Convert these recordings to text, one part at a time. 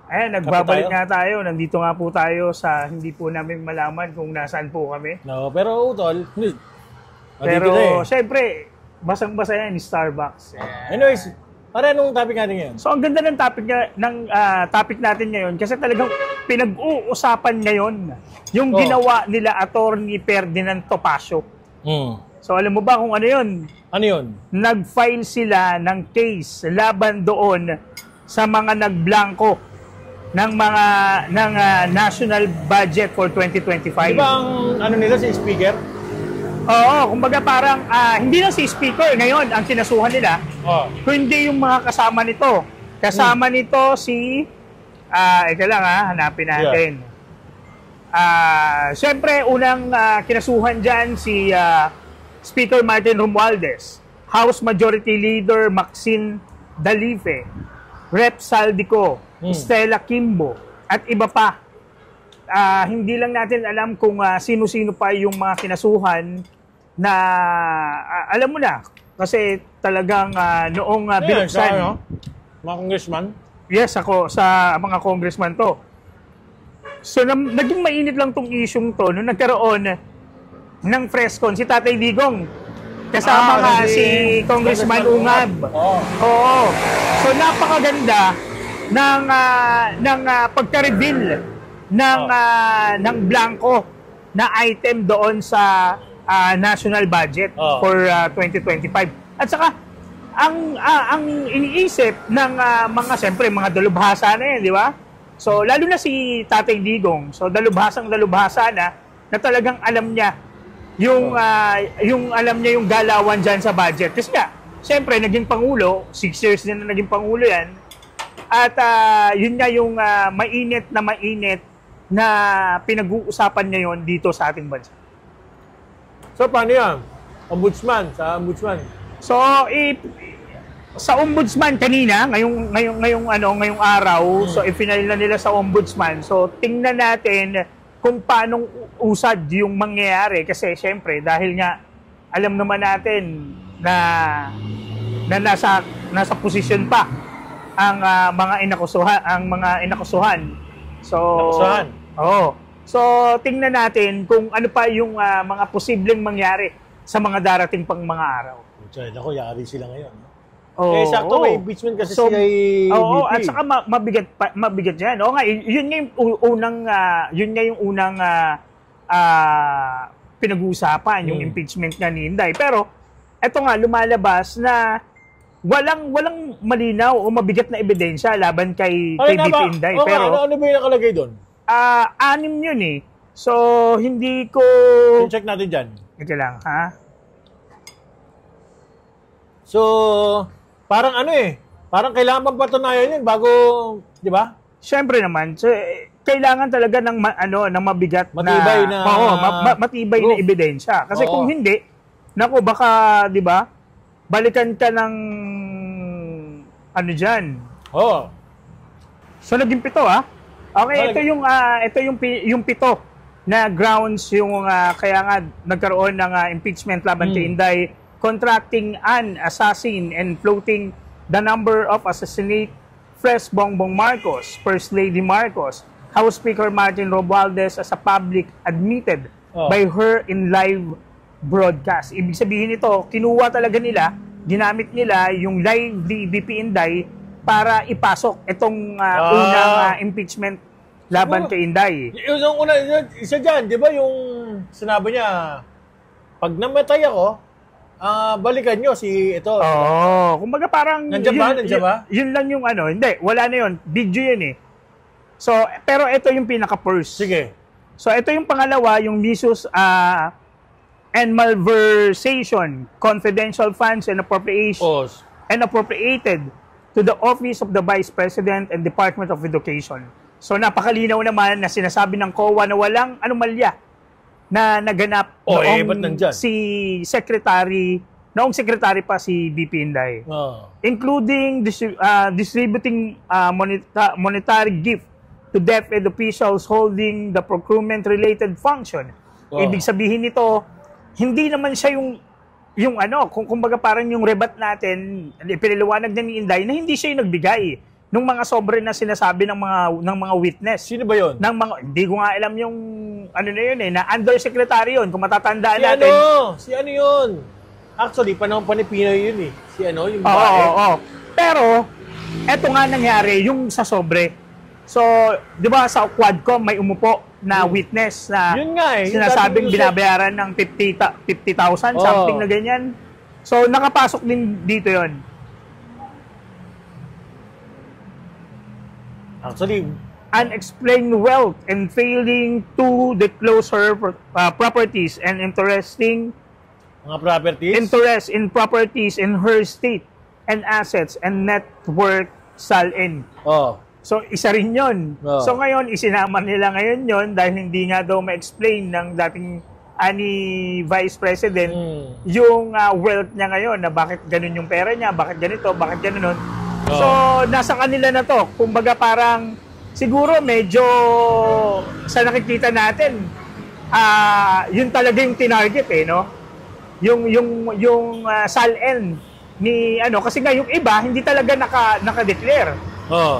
Ayan, nagbabalik nga tayo. Nandito nga po tayo sa hindi po namin malaman kung nasaan po kami. No, pero utol, pero syempre, basang-basa yan, Starbucks. Anyways, para anong topic natin ngayon? So ang ganda ng topic natin ngayon kasi talagang pinag-uusapan ngayon yung ginawa nila Attorney Ferdinand Topacio. So alam mo ba kung ano yun? Ano yun? Nag-file sila ng case laban doon sa mga nagblangko ng national budget for 2025. Di ba ang ano nila si speaker? Oo, kumbaga parang hindi lang si speaker ngayon ang kinasuhan nila, kundi yung mga kasama nito. Kasama nito si ika lang hanapin natin. Siyempre unang kinasuhan diyan si Speaker Martin Romualdez, House Majority Leader Maxine Dalife, Rep Saldico, Stella Kimbo, at iba pa. Hindi lang natin alam kung sino-sino pa yung mga kinasuhan na alam mo na. Kasi talagang noong binuksan. Mga congressman? Yes, ako sa mga congressman to. So naging mainit lang tong isyung to nung nagkaroon ng press con si Tatay Digong. Kasama nga si Congressman Ungab. Oo. So napakaganda ng pagka-reveal ng blanco na item doon sa national budget for 2025. At saka ang iniisip ng siyempre mga dalubhasa na yan, di ba? So lalo na si Tatay Digong. So dalubhasa na talagang alam niya yung alam niya yung galawan diyan sa budget. Kasi nga, siyempre naging pangulo, 6 years din na naging pangulo yan. At yun nga yung mainit na pinag-uusapan ngayon dito sa ating bansa. So paano yan? Sa ombudsman. So sa ombudsman kanina, ngayong araw, so i-final na nila sa ombudsman. So tingnan natin kung paanong usad yung mangyayari kasi syempre dahil nga alam naman natin na nasa posisyon pa ang mga inakusuhan. So So tingnan natin kung ano pa yung mga posibleng mangyari sa mga darating pang mga araw. Ako, yari sila ngayon. Sakto may impeachment kasi sila VP. At saka mabigat yan. Oo nga, yun nga yung unang pinag-uusapan, yung impeachment nga ni Inday. Pero eto nga lumalabas na walang malinaw o mabigat na ebidensya laban kay VP Inday. Pero ano ba yung nakalagay doon? 6 yun eh. So hindi ko check natin diyan. Ito lang, ha? So parang parang kailangan bang patunayan yun bago, di ba? Siyempre naman, so, kailangan talaga ng mabigat matibay matibay na ebidensya. Kasi kung hindi, naku baka, di ba? Balikan ka ng diyan. So naging 7 Okay, ito yung 7 na grounds yung kaya nga nagkaroon ng impeachment laban kay Inday. Contracting an assassin and floating the number of assassinate First Bongbong Marcos, First Lady Marcos, House Speaker Martin Romualdez as a public admitted by her in live broadcast. Ibig sabihin ito, kinuha talaga nila, ginamit nila yung live ni VP Inday para ipasok itong unang impeachment laban kay Inday. Yung isa dyan, di ba yung sinabi niya, pag namatay ako, balikan nyo si ito. Kumbaga parang nandiyan ba? Yun lang yung hindi, wala na yun. Video yun eh. So, pero ito yung pinaka-first. Sige. So, ito yung pangalawa, yung misuse and malversation, confidential funds and appropriations and appropriated to the Office of the Vice President and Department of Education. So, napakalinaw naman na sinasabi ng COA na walang anomalya na naganap noong secretary pa si VP Inday. Including distributing monetary gift to DepEd officials holding the procurement-related function. Ibig sabihin nito, hindi naman siya kumbaga parang yung rebat natin, pinaliwanag na ni Inday na hindi siya yung nagbigay. nung mga sobre na sinasabi ng mga witness. Sino ba yun? Hindi ko nga alam yung ano na yun na undersecretary yun, kung matatandaan Si natin. Si ano yun? Actually, panahon pa ni Pinoy yun eh. Si ano, yung Oo, babae. oo. Pero, eto nga nangyari, yung sa sobre. So, di ba sa Quadcom may umupo na witness na Yun nga eh. sinasabing binabayaran ng 50,000, something na ganyan. So, nakapasok din dito yon. Actually, Unexplained wealth and failing to disclose her properties and mga properties. interest in properties in her estate and assets and net worth SALN. Oh. So, isa rin yun. Oh. So, ngayon, isinama nila ngayon yun dahil hindi nga daw ma-explain ng dating ani Vice President yung wealth niya ngayon na bakit ganun yung pera niya, bakit ganito, bakit ganun. So, nasa kanila na to. Kumbaga parang siguro medyo sa nakikita natin, yun talaga yung tinarget no? Yung SALN ni kasi nga yung iba hindi talaga naka-declare.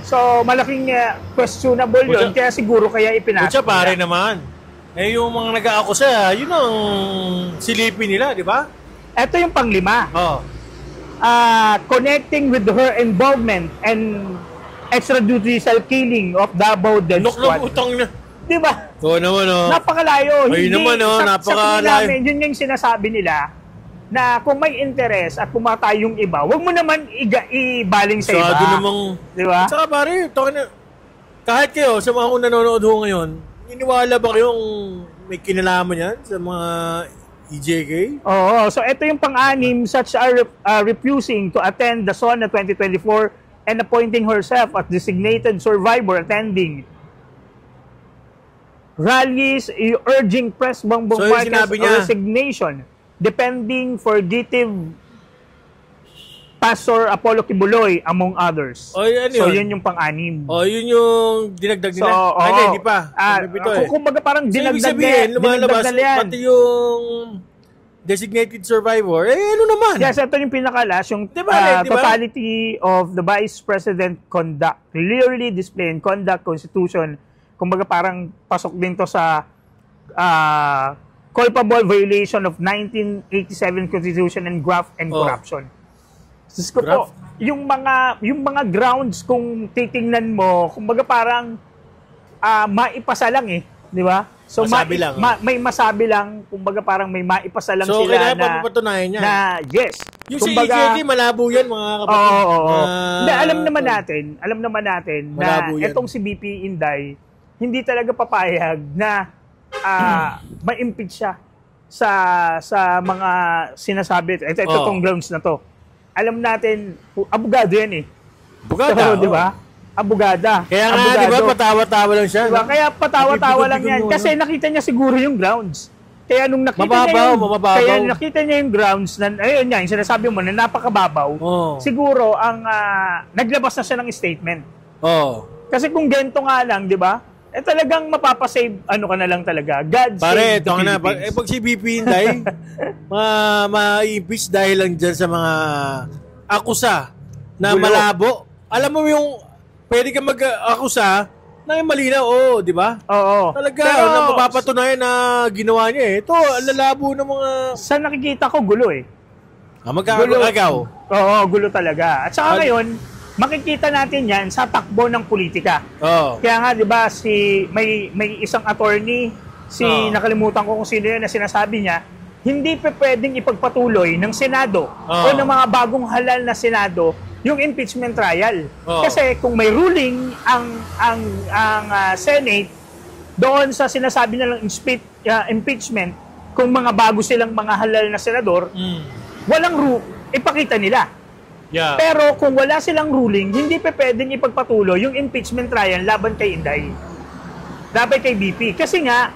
So, malaking questionable yun. Kaya siguro kaya ipinasok. Kutsa pare naman. Yung mga nag-aakusa, yun ang silipin nila, di ba? Ito yung panglima. Connecting with her involvement and extrajudicial killing of Davao Del Squad. Utang na. Di ba? Oo naman, Napakalayo. Ay Hindi, naman, sa tingin napakalayo. namin, yun yung sinasabi nila na kung may interest at pumatay yung iba, wag mo naman ibaling sa iba. Masyado namang... Di ba? Saka pare, kahit kayo, sa mga kung nanonood ho ngayon, iniwala ba kayong may kinalaman yan sa mga EJK? Oo. So, ito yung pang-anim, such are refusing to attend the SONA 2024 and appointing herself as designated survivor attending rallies urging Pres Bongbong So, yung Marcos sinabi niya, resignation depending fugitive Pastor Apollo Kibuloy among others. So, yun yung pang-anim. Yun yung dinagdag nila? So, Hindi pa. Kumbaga parang So, ibig dinagdag sabihin, lumalabas, nila yan. pati yung designated survivor, ano naman? Yes, ito yung pinakalas, yung diba? totality of the Vice President conduct, clearly displaying conduct, constitution, kumbaga parang pasok din to sa culpable violation of 1987 Constitution and graft and corruption. So, po, yung mga grounds kung titingnan mo, kumbaga parang maipasa lang di ba? So masabi lang. May masabi lang, kumbaga parang may maipasa lang so, sila papatunayan niya. Na yes. Yung kumbaga, sa EJK, malabo yan mga kapatid. Oo. Alam naman natin na itong si BP Inday, hindi talaga papayag na ma-impeach siya sa mga sinasabi. Ito tong grounds na to. Alam natin, abogado yan Abogada, so, di ba? Abogada. Kaya nga, di ba, patawa-tawa lang siya. Diba? Kaya patawa-tawa lang yan. Kasi nakita niya siguro yung grounds. Kaya nung nakita niya yung grounds, ayun nga, yung sinasabi mo na napakababaw, siguro ang naglabas na siya ng statement. Kasi kung ganito nga lang, di ba? Talagang mapapasave, ka na lang talaga. God save the Philippines. Pag si BP Inday, ma-impeach dahil lang dyan sa mga akusa na malabo. Alam mo yung pwede ka mag-akusa na yung malinaw, di ba? Oo. Talaga, na mapapatunayan na ginawa niya Ito, lalabo ng mga... Sa nakikita ko, gulo Magkakagaw. Oo, gulo talaga. At saka ngayon, makikita natin yan sa takbo ng politika. Kaya nga, di ba, may isang attorney, nakalimutan ko kung sino yun na sinasabi niya, hindi pwedeng ipagpatuloy ng Senado o ng mga bagong halal na Senado yung impeachment trial. Kasi kung may ruling ang Senate doon sa sinasabi nilang impeachment, kung mga bago silang mga halal na senador, walang ipakita nila. Yeah. Pero kung wala silang ruling, hindi pwedeng ipagpatuloy yung impeachment trial laban kay Inday. Laban kay BP. Kasi nga,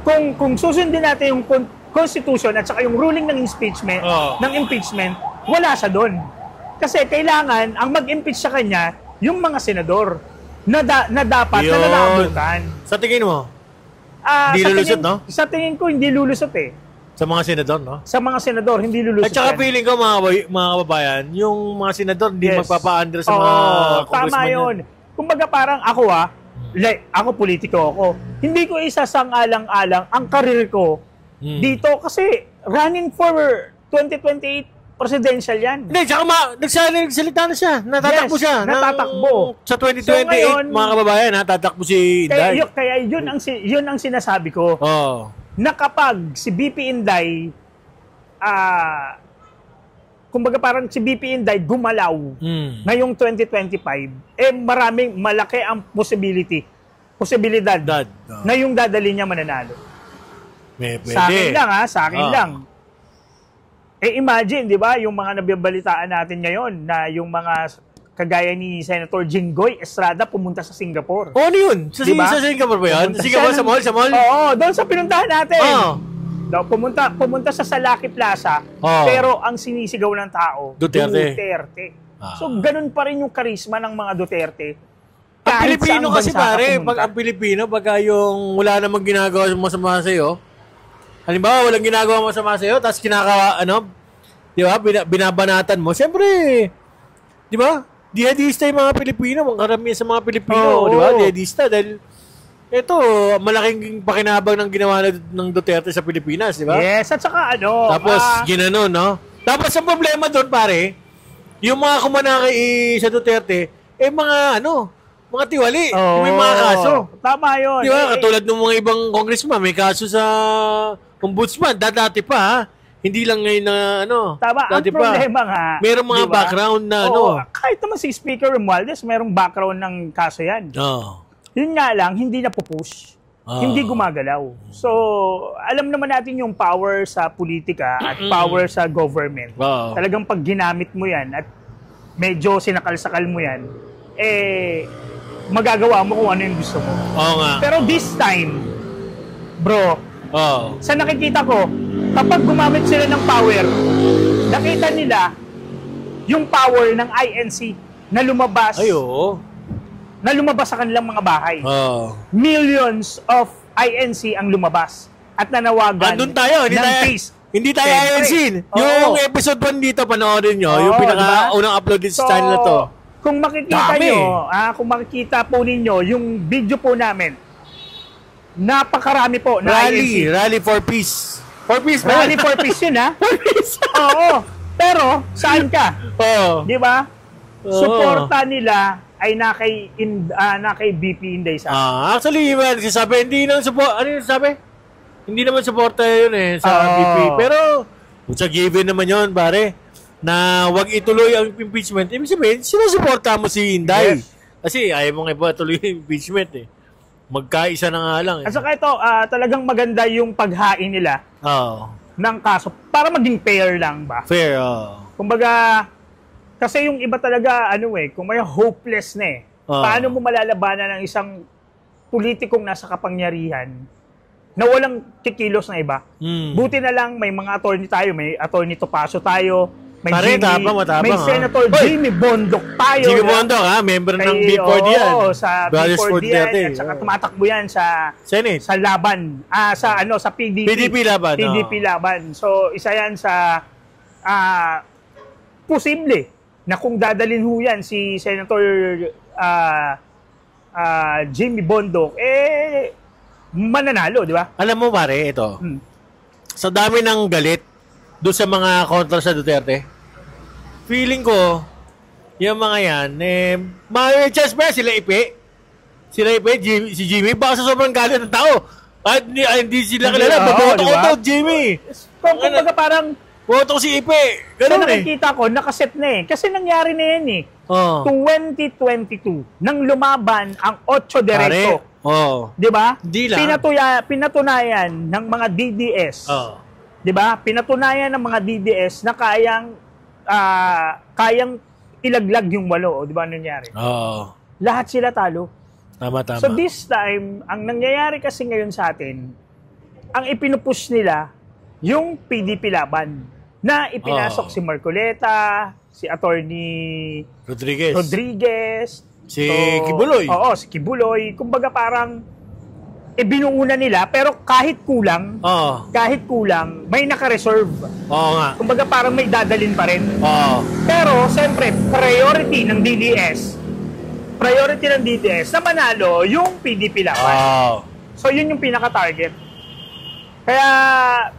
kung susundin natin yung constitution at saka yung ruling ng impeachment, wala siya doon. Kasi kailangan, ang mag-impeach sa kanya, yung mga senador na dapat na nalaabutan. Sa tingin mo? Hindi lulusot, no? Sa tingin ko, hindi lulusot Sa mga senador, no? Sa mga senador, hindi lulusot At saka yan. feeling ko, mga kababayan, yung mga senador hindi magpapa-under sa mga congressman. Tama yun. Kumbaga parang ako ako politiko ako. Hindi ko isasang-alang-alang ang karir ko dito kasi running for 2028 presidential yan. Hindi, tsaka nagsalita na siya. Natatakbo siya. Natatakbo. Sa 2028, So, ngayon, mga kababayan, tatakbo si Inday. Kaya yun ang sinasabi ko. Na kapag si BP Inday, kumbaga parang si BP Inday gumalaw ngayong 2025, malaki ang posibilidad na yung dadali niya mananalo. Sa akin lang sa akin lang. Imagine, di ba, yung mga nabibalitaan natin ngayon na yung mga kagaya ni Senator Jinggoy Estrada pumunta sa Singapore. Ano yun? Sa Singapore ba yun? Singapore sa mall? Oo, doon sa pinuntahan natin. Pumunta sa Salaki Plaza, pero ang sinisigaw ng tao, Duterte. So, ganun pa rin yung karisma ng mga Duterte. Ang Pilipino kasi pare, pag ang Pilipino, pagka yung wala namang ginagawa masama sa'yo, halimbawa, walang ginagawa masama sa'yo, tapos di ba, binabanatan mo, siyempre, di ba, dihadista yung mga Pilipino, mga karamihan sa mga Pilipino, di ba, dihadista, dahil ito, malaking pakinabang ng ginawa ng Duterte sa Pilipinas, di ba? Yes, at saka tapos, ginanon, no? Tapos, ang problema doon, pare, yung mga kumanakay sa Duterte, mga tiwali, may mga kaso. Tama yun. Di ba, katulad ng mga ibang congressman, may kaso sa ombudsman, dati pa, hindi lang ngayon na Tama, ang problema nga. Merong mga background na kahit naman si Speaker Romualdez, merong background ng kaso yan. Yun nga lang, hindi na pupush. Hindi gumagalaw. So, alam naman natin yung power sa politika at power sa government. Talagang pag ginamit mo yan at medyo sinakal-sakal mo yan, magagawa mo kung ano yung gusto mo. Pero this time, bro, sa nakikita ko, kapag gumamit sila ng power, nakita nila yung power ng INC na lumabas. Na lumabas sa kanilang mga bahay. Millions of INC ang lumabas at nanawagan andun tayo, hindi tayo INC. Yung episode 1 dito, panoorin nyo. Yung pinaka-unang upload dito sa channel na to. Kung makikita nyo, kung makikita po ninyo, yung video po namin, napakarami po na INC. Rally for Peace. For Peace, Rally for Peace yun, ha? For Peace. Oo. Pero, saan ka? Di ba? Suporta nila ay kay BP Inday sa actually, sabi, hindi naman support, ano yung sabi? Hindi naman suporta yun sa BP. Pero, sa given naman yun, pare, na wag ituloy ang impeachment. Ibig sabihin, sinusuporta mo si Inday. Kasi ayaw mong ituloy yung impeachment Magkaisa na nga lang. At saka ito, talagang maganda yung paghain nila ng kaso para maging fair lang ba? Fair, Kumbaga, kasi yung iba talaga, kung may hopeless na paano mo malalabanan ng isang politikong nasa kapangyarihan na walang kikilos na iba? Buti na lang may mga attorney tayo, may attorney Topacio tayo, may may Senator Jimmy Bondoc tayo. Jimmy Bondoc, member ng B4D yan. Sa B4D yan. At saka tumatakbo yan sa Senate. Sa laban. Sa PDP laban. PDP laban. So, isa yan sa posible na kung dadalhin ho yan si Senator Jimmy Bondoc, mananalo, di ba? Alam mo, pare, ito. Sa dami ng galit doon sa mga kontra sa Duterte, feeling ko, yung mga yan, may chance ba sila Ipe, si Jimmy, baka sa sobrang galit ng tao. At hindi sila kilala, baboto ko to, Jimmy. Kung kumbaga parang, boto ko si Ipe. Ganun nakikita ko, nakaset na Kasi nangyari na yan 2022, nang lumaban ang 8 Directo. Di ba? Pinatunayan ng mga DDS. Di ba? Pinatunayan ng mga DDS na kayang ilaglag yung 8. Di ba nangyari? Lahat sila talo. Tama. So this time, ang nangyayari kasi ngayon sa atin, ang ipinupush nila, yung PDP laban, na ipinasok si Marcoleta, si Attorney Rodriguez, si Kibuloy. Si Kibuloy. Kumbaga parang binuuna nila, pero kahit kulang, may naka-reserve. Oo nga. Kumbaga parang may dadalin pa rin. Oo. Pero, siyempre, priority ng na manalo yung PDP laban. So, yun yung pinaka-target. Kaya,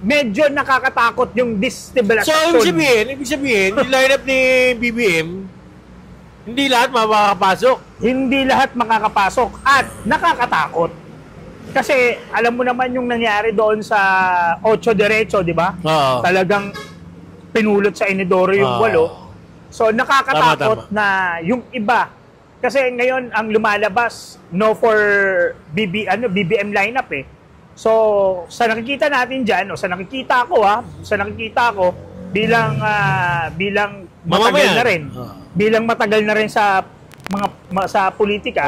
medyo nakakatakot yung destabilisasyon. So, ibig sabihin, yung lineup ni BBM, hindi lahat makakapasok. Hindi lahat makakapasok at nakakatakot. Kasi alam mo naman yung nangyari doon sa 8 Derecho, di ba? Talagang pinulot sa Inidoro yung 8. So nakakatakot na yung iba. Kasi ngayon ang lumalabas no for BBM lineup eh. So sa nakikita natin diyan, sa nakikita ko bilang matagal na rin. Bilang matagal na rin sa sa politika.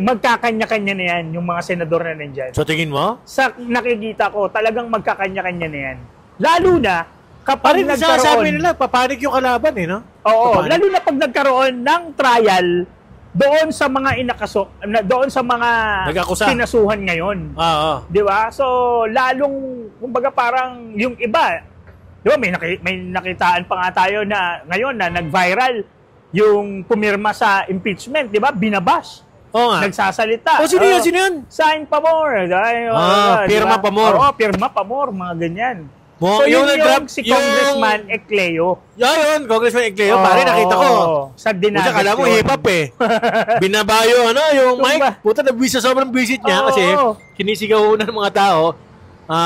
Magkakanya-kanya na yan yung mga senador na nandyan. So, tingin mo? Sa nakikita ko, talagang magkakanya-kanya na yan. Lalo na, kapag nagkaroon... Sabi nila, papanik yung kalaban eh, no? Oo, lalo na pag nagkaroon ng trial doon sa mga doon sa mga pinasuhan ngayon. Di ba? So, lalong, kumbaga parang yung iba, di ba, may nakitaan pa nga tayo na ngayon na nag-viral yung pumirma sa impeachment, di ba? Binabash. Nagsasalita. Sino yun? Sign pa more. Pirma pa more. Pirma pa more, mga ganyan. So yun si Congressman Ecleo. Yun, Congressman Ecleo. Pare, nakita ko. Sa dinagit. Kala mo hip-hop eh. Binabayo, yung mic. Puta, nabisa sobrang visit niya kasi kinisigaw ng mga tao.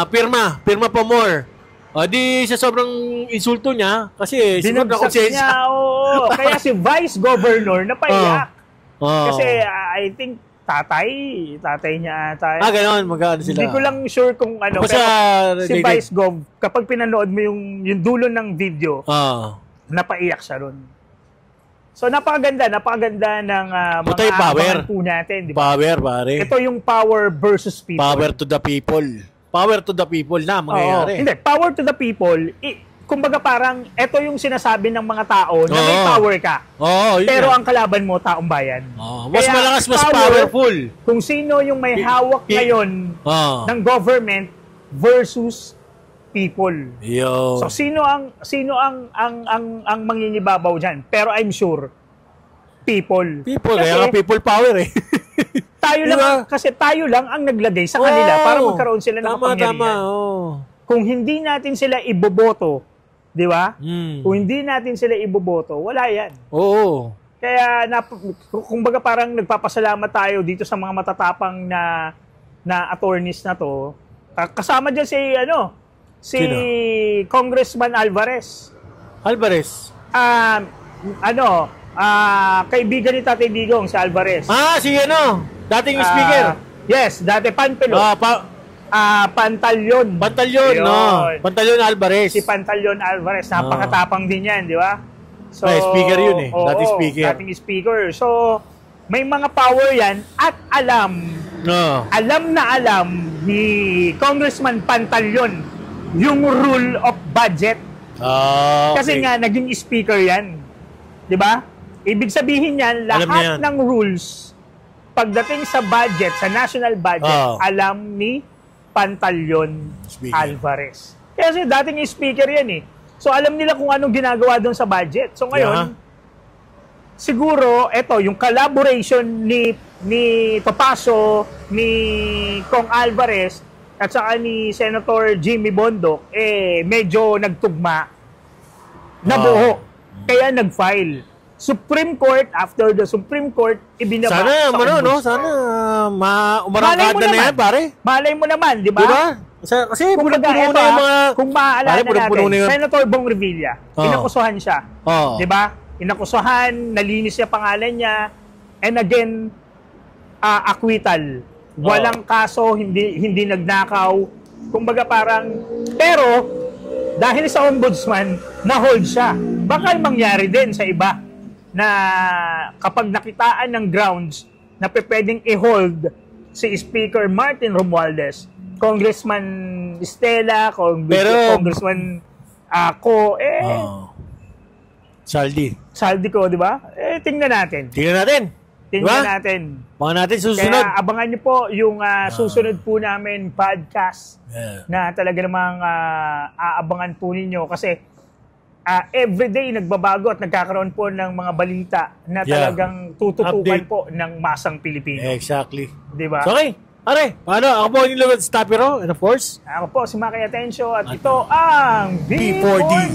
Pirma pa more. Di sa sobrang insulto niya kasi siguro na konsensya. Kaya si Vice Governor napaiyak. Kasi I think tatay niya ata. Gano'n, magkano sila. Hindi ko lang sure kung ano. Pero si Vice Gov, kapag pinanood mo yung dulo ng video, napaiyak siya ron. So napakaganda ng mga abangan po natin. Diba? Power, pare. Ito yung power versus people. Power to the people. Power to the people na mangyayari. Hindi, power to the people, kumbaga parang ito yung sinasabi ng mga tao na may power ka. Pero ang kalaban mo, taong bayan. Mas malakas, mas powerful. Kung sino yung may hawak ngayon ng government versus people. So sino ang mangingibabaw diyan? Pero I'm sure people. Kaya nga people power eh. tayo lang ang naglagay sa kanila para magkaroon sila ng kapangyarihan. Kung hindi natin sila iboboto, di ba? Kung hindi natin sila iboboto, wala yan. Kaya, kumbaga parang nagpapasalamat tayo dito sa mga matatapang na attorneys na to. Kasama dyan si Congressman Alvarez. Kaibigan ni Tatay Digong, si Alvarez. Dating speaker. Yes, dati Panpelo. Pantalyon. Pantalyon Alvarez. Si Pantalyon Alvarez, napakatapang din yan, di ba? So, speaker yun eh. Dating speaker. So, may mga power yan at alam ni Congressman Pantalyon yung rule of budget. Kasi nga, naging speaker yan. Di ba? Ibig sabihin yan, lahat ng rules pagdating sa budget, sa national budget, alam ni Pantalyon Alvarez. Kasi dating speaker yan eh. So alam nila kung anong ginagawa doon sa budget. So ngayon, siguro, yung collaboration ni Topacio, ni Kong Alvarez, at saka ni Senator Jimmy Bondoc, medyo nagtugma, nabuo. Kaya nag-file. Supreme Court, after the Supreme Court, ibinaba sana umarangkada na yan, pare. Malay mo naman, di ba? Diba? Kasi punong-puno na yung mga... Kung maaalala natin, Senator Bong Revilla, inakusahan siya. Di ba? Inakusahan, nalinis niya pangalan niya, and again, acquittal. Walang kaso, hindi nagnakaw. Kumbaga parang... Pero, dahil sa ombudsman, na-hold siya. Baka mangyari din sa iba na kapag nakitaan ng grounds na pwedeng i-hold si Speaker Martin Romualdez, Congressman Estela, Congressman ako, Saldi ko, di ba? Tingnan natin. Tingnan natin. Abangan natin susunod. Kaya abangan nyo po yung susunod po namin podcast na talaga namang aabangan po ninyo kasi everyday nagbabago at nagkakaroon po ng mga balita na talagang tututukan Update po ng masang Pilipino. Exactly. Diba? So, okay. Pare, paano? Ako po yung Lewis Tapiro and of course, Ako po si Maki Atencio at ito ang B4D.